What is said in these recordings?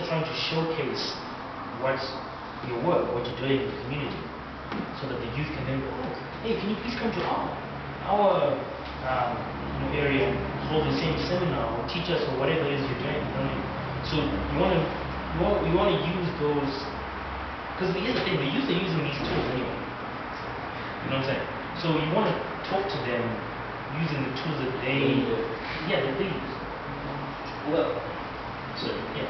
trying to showcase what your work, what you're doing in the community, so that the youth can then go, oh, hey, can you please come to our area, hold the same seminar, or teach us, or whatever it is you're doing. So you want to use those, because here's the thing, the youth are using these tools anyway. You know what I'm saying? So you want to talk to them using the tools that they use. Well, so yeah.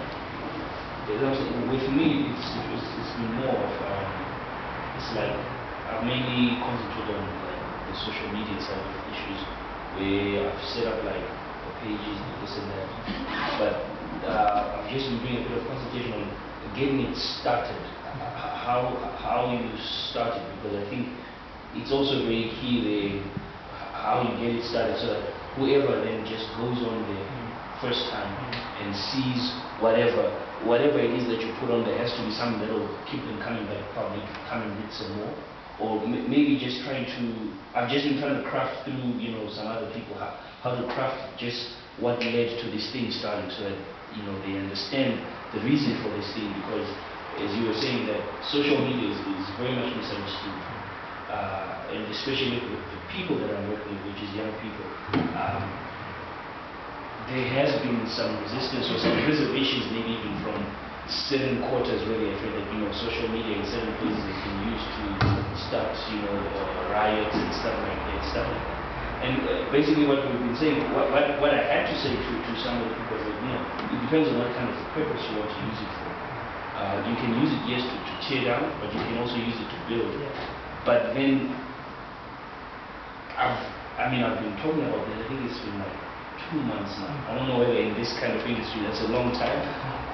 With me, it's been more of it's like I've mainly concentrated on like the social media side of issues, where I've set up like the pages and this and that. But I've just been doing a bit of concentration on getting it started, how you start it, because I think it's also very key how you get it started, so that whoever then just goes on there first time and sees whatever it is that you put on there has to be something that will keep them coming back, probably come and read some more, or maybe just I've just been trying to craft through some other people how to craft just what led to this thing starting, so that they understand the reason for this thing, because as you were saying, that social media is very much misunderstood, and especially with the people that I'm working with, which is young people. There has been some resistance or some reservations, maybe even from certain quarters, where they feel that social media in certain places has been used to start riots and stuff like that. And basically what we've been saying, what I had to say to some of the people is that it depends on what kind of purpose you want to use it for. You can use it, yes, to tear down, but you can also use it to build. But then I've been talking about this. I think it's been like 2 months now. I don't know whether in this kind of industry that's a long time,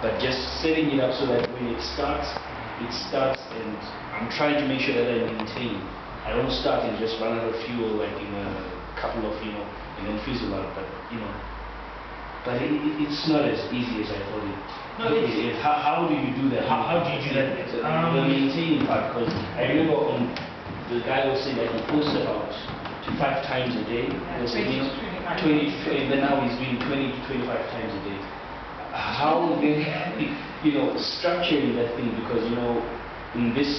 but just setting it up so that when it starts, and I'm trying to make sure that I maintain. I don't start and just run out of fuel like in a couple of and then fizzle out. But but it's not as easy as I thought it. No, how do you do that? How do you do that? The maintaining part, because I remember the guy was saying that he posts about 5 times a day. 20, but now he's doing 20 to 25 times a day. How then, structuring that thing, because in this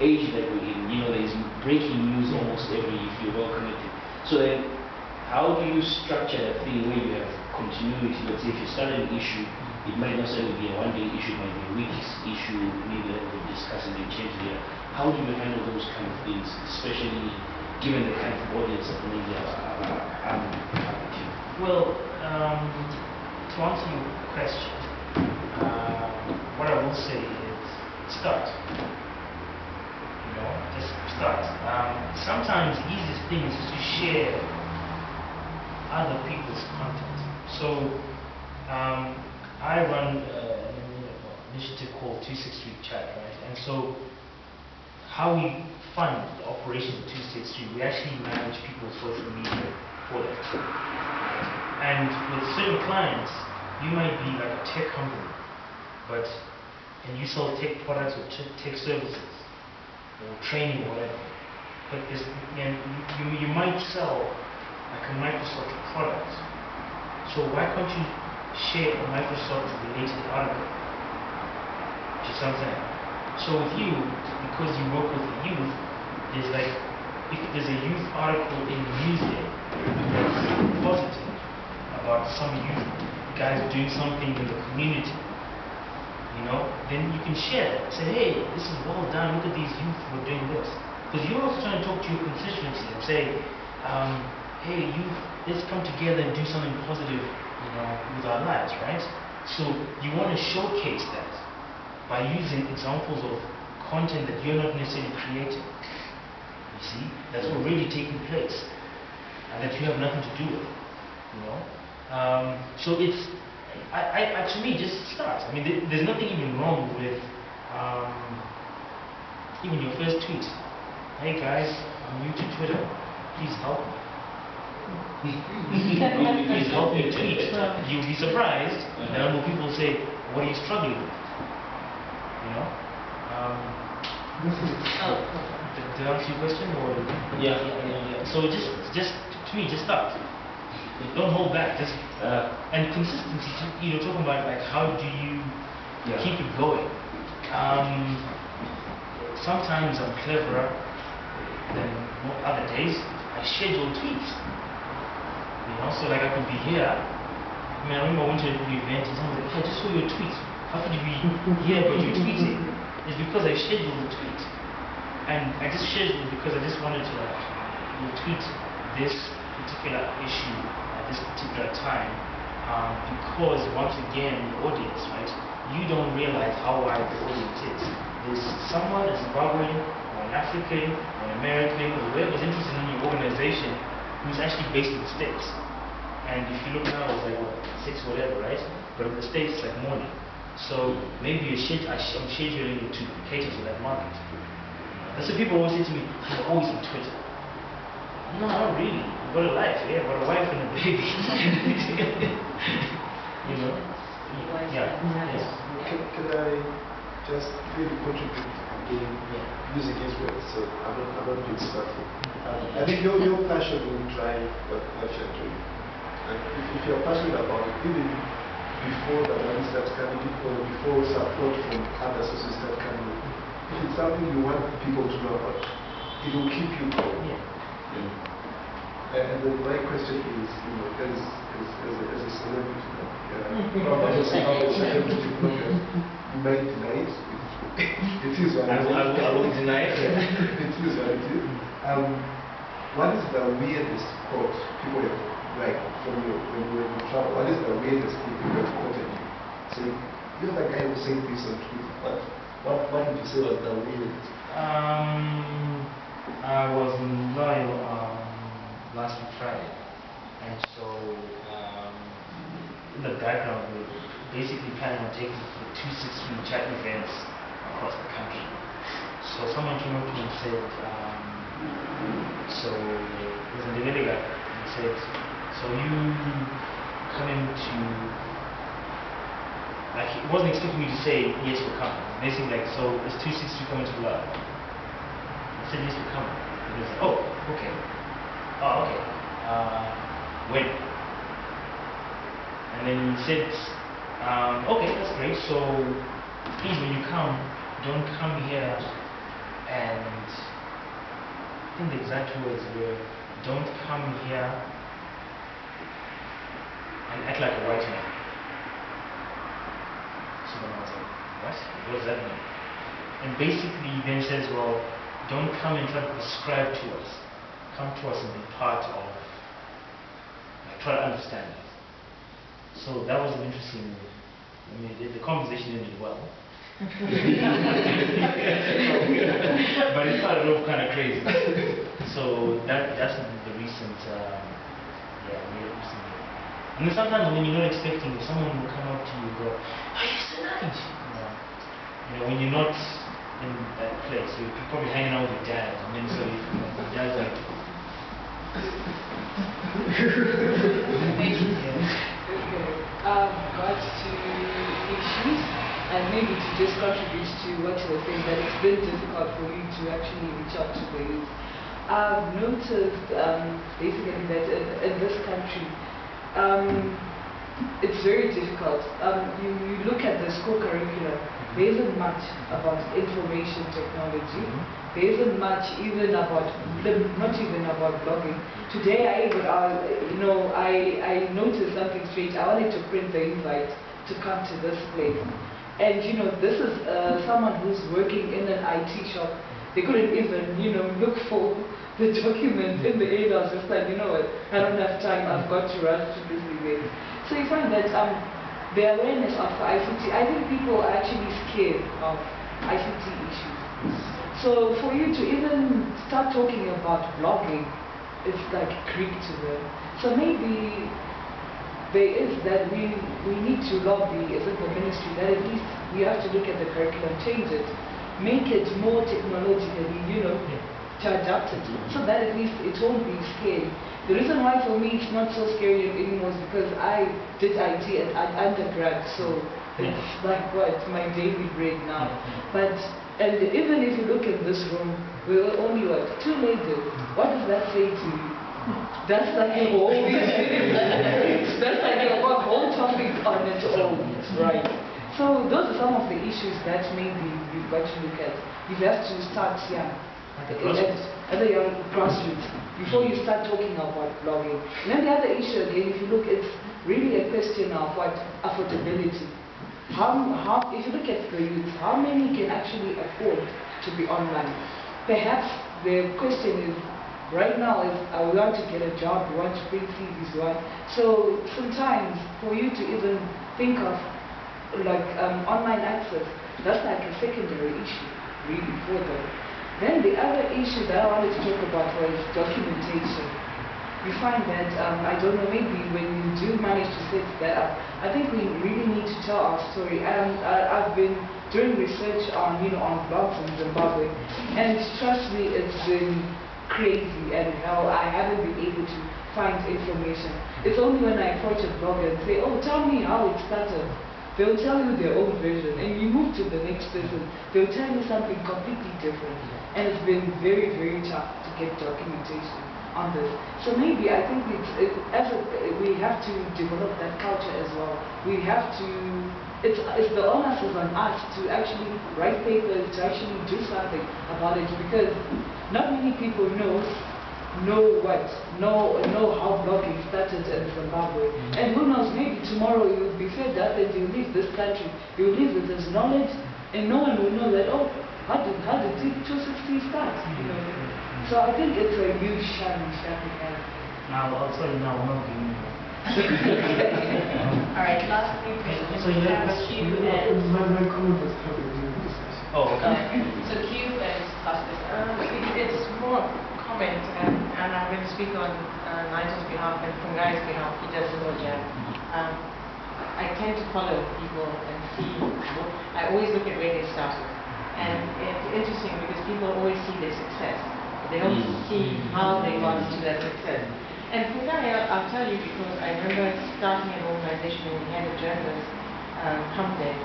age that we're in, there's breaking news almost if you're well connected. So then, how do you structure that thing where you have continuity? Let's say if you start an issue, it might not necessarily be a one-day issue, it might be a week's issue, maybe that we'll discuss and then change later. How do you handle those kind of things, especially given the kind of audience that maybe I'm targeting? Well, to answer your question, what I will say is start. Just start. Sometimes the easiest thing is to share other people's content. So I run an initiative called 263 Chat, right? And so how we fund the operation of 263, we actually manage people's social media for them. And with certain clients, you might be like a tech company, and you sell tech products or tech services or training or whatever. But you might sell like a Microsoft product. So why can't you share a Microsoft related article? Which is something. So with you, because you work with the youth, there's like, if there's a youth article in the newsday that's positive about some youth guys doing something in the community, then you can share it. Say, hey, this is well done, look at these youth who are doing this. Because you're also trying to talk to your constituency and say, hey, youth, let's come together and do something positive, with our lives, right? So you want to showcase that by using examples of content that you're not necessarily creating. You see, that's already taking place, and that you have nothing to do with, So it's, to me, just start. I mean, there's nothing even wrong with even your first tweet. Hey guys, I'm new to Twitter. Please help me. Please help me tweet. You'll be surprised that a number of people say, what are you struggling with? Did I answer your question? Or? Yeah. So just to me, just start. Don't hold back. Just and consistency. Talking about like how do you keep it going. Sometimes I'm cleverer than other days. I schedule tweets. You know, so like I could be here. I mean, I remember I went to an event and someone was like, I just saw your tweets. How could you be here but you're tweeting? It's because I scheduled the tweet. And I just scheduled it because I just wanted to tweet this particular issue at this particular time. Because once again, the audience, right? You don't realize how wide the audience is. There's someone, a Zimbabwean, or an African, or an American, or whoever's interested in your organization who's actually based in the States. And if you look now, it's like what, 6 whatever, right? But in the States, it's like morning. So maybe I'm scheduling it to cater to that market. That's what people always say to me, you're always on Twitter. No, not really. I've got a life, yeah, I've got a wife and a baby. You know? Yeah. Yes. Can I just maybe contribute again using his words? So I'm not being spiteful. I think your passion will drive what you're doing. And if you're passionate about it, even before the money starts coming, or before support from other sources start coming, if it's something you want people to know about, it will keep you going. And then my question is, you know, as a celebrity, you might deny it. It is what it is. I will deny it. It is what it is. What is the weirdest quote people have, like, from you when you were in travel? What is the weirdest thing people have quoted you? Saying, you're the guy who said this on Twitter. What did you say was the weirdest? I was in Loyal last week Friday, and so in the background we were basically planning on taking the 263 chat events across the country. So someone came up to me and said, so there's a Ndebele guy, and he said, so you coming to, like, he wasn't expecting me to say yes, we're coming. Basically like, so is 263 coming to Love? I said yes, we're coming. And he was like, oh, okay. Oh, okay. When? And then he said, okay, that's great. So please, when you come, don't come here and I think the exact words were, don't come here and act like a white man. So then I was like, what does that mean? And basically he then says, well, don't come and try to prescribe to us. Come to us and be part of, like, try to understand us. So that was an interesting, I mean, the conversation ended well. But it started off kind of crazy. So that's the recent, recent. And then sometimes when you're not expecting, someone will come up to you and go, oh, you're SirNige. You know, when you're not in that place, you're probably hanging out with your dad, and then so your dad's like, regards to issues, and maybe to just contribute to what you were saying, that it's been difficult for you to actually reach out to the youth. I've noticed basically that in this country, it's very difficult. You look at the school curriculum, there isn't much about information technology. There isn't much even about, not even about blogging. Today I noticed something strange. I wanted to print the invite to come to this place. And this is someone who's working in an IT shop. They couldn't even, look for the document in the end. I was just like, you know what, I don't have time, I've got to rush to this event. So you find that the awareness of ICT, I think people are actually scared of ICT issues. So for you to even start talking about blogging, it's like Greek to them. So maybe there is that we need to lobby as the ministry that at least we have to look at the curriculum, change it, make it more technologically, adapted, so that at least it won't be scary. The reason why for me it's not so scary anymore is because I did IT at undergrad, so it's like what, my daily bread now. And even if you look in this room, we're only what, 2 ladies. What does that say to you? That's like a whole that's like a whole topic on its own, right? So those are some of the issues that maybe you've got to look at. You have to start young, at the young grassroots, before you start talking about blogging. And then the other issue again, if you look, it's really a question of what affordability. If you look at the youth, how many can actually afford to be online? Perhaps the question is, right now, is we want to get a job, we want to print CVs, so sometimes for you to even think of like online access, that's like a secondary issue, really, for them. Then the other issue that I wanted to talk about was documentation. You find that, I don't know, maybe when you do manage to set that up, I think we really need to tell our story. I've been doing research on, on blogs in Zimbabwe, and trust me, it's been crazy, and how I haven't been able to find information. It's only when I approach a blogger and say, oh, tell me how it started. They'll tell you their own version, and you move to the next person, they'll tell you something completely different. And it's been very, very tough to get documentation on this. So maybe I think we have to develop that culture as well. We have to, it's the onus is on us to actually write papers, to actually do something about it, because not many people know how blogging started in Zimbabwe. And who knows, maybe tomorrow you'll be fed up and you leave this country, you leave with this knowledge, and no one will know that, oh, how did 260 start? So I think it's a huge challenge that we have. Now, I'll tell you now, I'm not giving you. Alright, last few questions. So you have Cube and... My comment was probably doing this. Oh, okay. So Cube and Clusters. It's more comment, and I'm going to speak on Nigel's behalf and Fungai's behalf. He does the whole jam. I tend to follow people and see. I always look at where they started. And it's interesting because people always see their success. They don't see how they got to that success. And Fungai, I'll tell you, because I remember starting an organization when we had a journalist come there.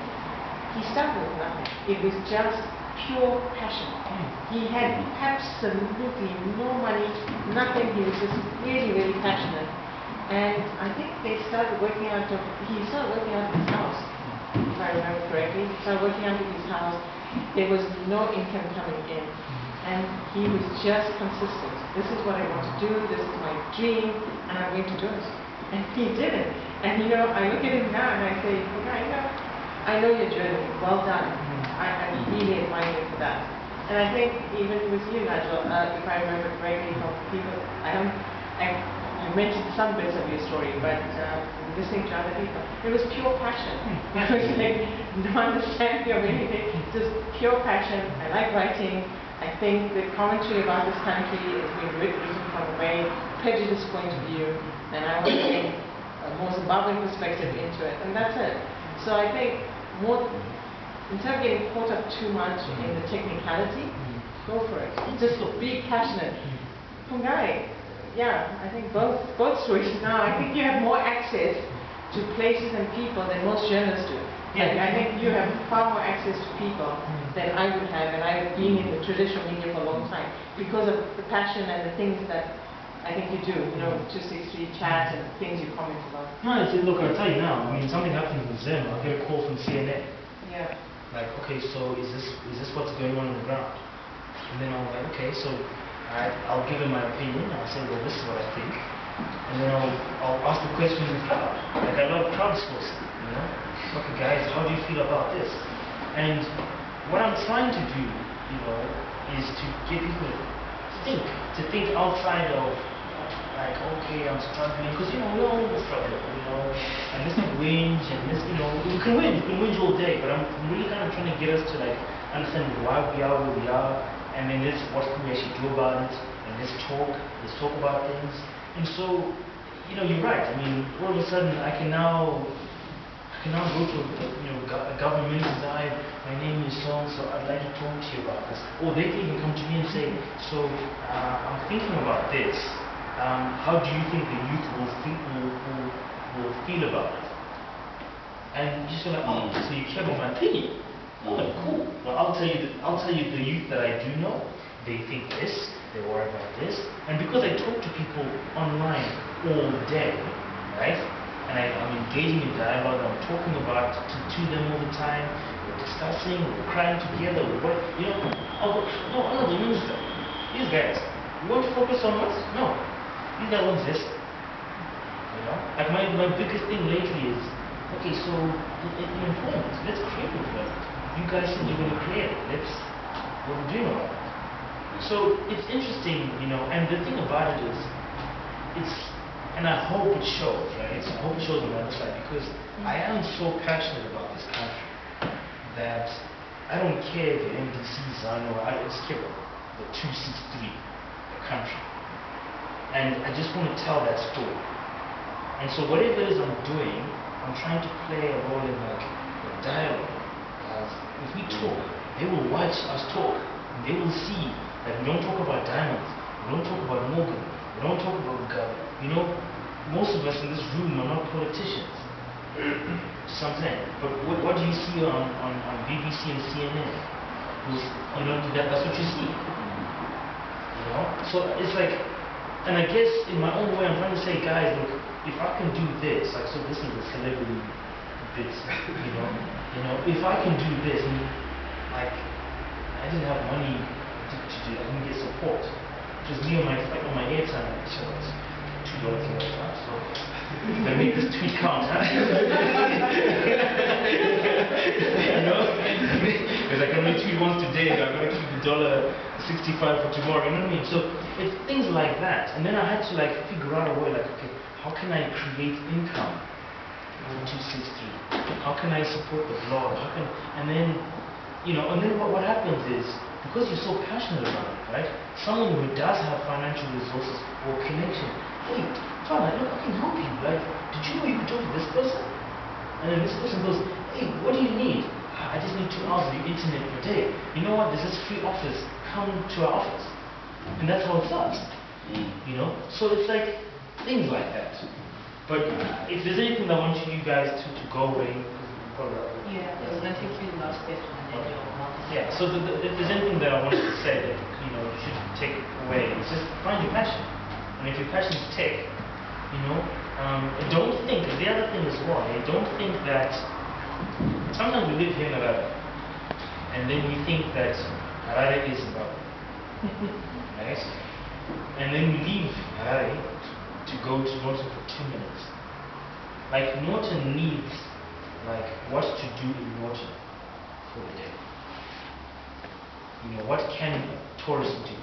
He started with nothing. It was just pure passion. He had absolutely no money, nothing. He was just really, really passionate. And I think he started working out of his house, if I remember correctly. He started working out of his house. There was no income coming in. And he was just consistent. This is what I want to do, this is my dream, and I'm going to do it. And he did it. And I look at him now and I say, I know your journey, well done. I really admire you for that. And I think even with you, Nigel, if I remember correctly from people, you mentioned some bits of your story, but listening to other people, it was pure passion. It was like no understanding of anything, just pure passion. I like writing. I think the commentary about this country is being written from a very prejudiced point of view, and I want to bring a more Zimbabwean perspective into it, and that's it. So I think instead of getting caught up too much in the technicality, go for it. Just be passionate. Fungai, yeah, I think both stories now. I think you have more access to places and people than most journalists do. Yeah. I think you have far more access to people than I would have, and I have been in the traditional media for a long time because of the passion and the things that I think you do, 263 chat and things you comment about. No, look, I'll tell you now, something happened with Zim. I'll get a call from CNN. Yeah. Like, okay, so is this what's going on the ground? And then I'm like, okay, so I'll give him my opinion. I'll say, well, this is what I think. And then I'll ask the question in the crowd. Like, I love crowdsourcing, Okay, guys, how do you feel about this? And what I'm trying to do, is to get people to think outside of, like, okay, I'm struggling, because, we're all struggling, and this can whinge, and this, you can whinge all day, but I'm really kind of trying to get us to, like, understand why we are where we are, and then what can we actually do about it, and let's talk about things. And so, you're right, all of a sudden, I can now go to a government and say, my name is so-and-so, I'd like to talk to you about this. Or they can even come to me and say, so I'm thinking about this. How do you think the youth will feel about it? And you just go like, oh, so you care about my opinion? Oh, cool. Well, I'll tell you the youth that I do know. They think this, they worry about this, and because I talk to people online all day, right? and I'm engaging in dialogue. I'm talking about to them all the time. We're discussing, we're crying together. No, I'm not the minister. These guys, you want to focus on us? No, these guys won't exist. Like my biggest thing lately is, okay, so employment, let's create employment. You guys said you're going to create it. Let's what we're doing about it. So it's interesting, and the thing about it is, and I hope it shows, right? I hope it shows on the other side, because I am so passionate about this country that I don't care if the NDCs are, I just care about the 263, the country. And I just want to tell that story. And so whatever it is I'm doing, I'm trying to play a role in like the dialogue. If we talk, they will watch us talk, and they will see that we don't talk about diamonds, we don't talk about Morgan, we don't talk about Mugabe. Most of us in this room are not politicians. Something. But what do you see on BBC and CNN? That's what you see. So it's like, and I guess in my own way I'm trying to say, guys, look, if I can do this, like, so this is the celebrity bits, if I can do this, and like, I didn't have money to do, I didn't get support. Just me on my airtime, so it's $2 kilowatt, so I make this tweet count, huh? Because I can only tweet once today, so I'm gonna keep the $1.65 for tomorrow, you know what I mean? So it's things like that, and then I had to like figure out a way, like, okay, how can I create income for 263? How can I support the blog? And then what happens is, because you're so passionate about it, right? Someone who does have financial resources or connection, hey, John, look, I can help you. Like, did you know you could talk to this person? And then this person goes, hey, what do you need? I just need 2 hours of your internet per day. You know what? There's this free office. Come to our office. And that's how it starts. So it's like things like that. But if there's anything I want you guys to go away, yeah, I was going to take you the last question and then you'll yeah, so if there's anything that I wanted to say that you should take away, it's just find your passion. And if your passion is tech, don't think, the other thing as well, don't think that sometimes we live here in Harare, and then we think that Harare is Zimbabwe. Right? And then we leave Harare to go to Norton for 2 minutes. Like, Norton needs like what to do in Norton for the day. What can tourism do?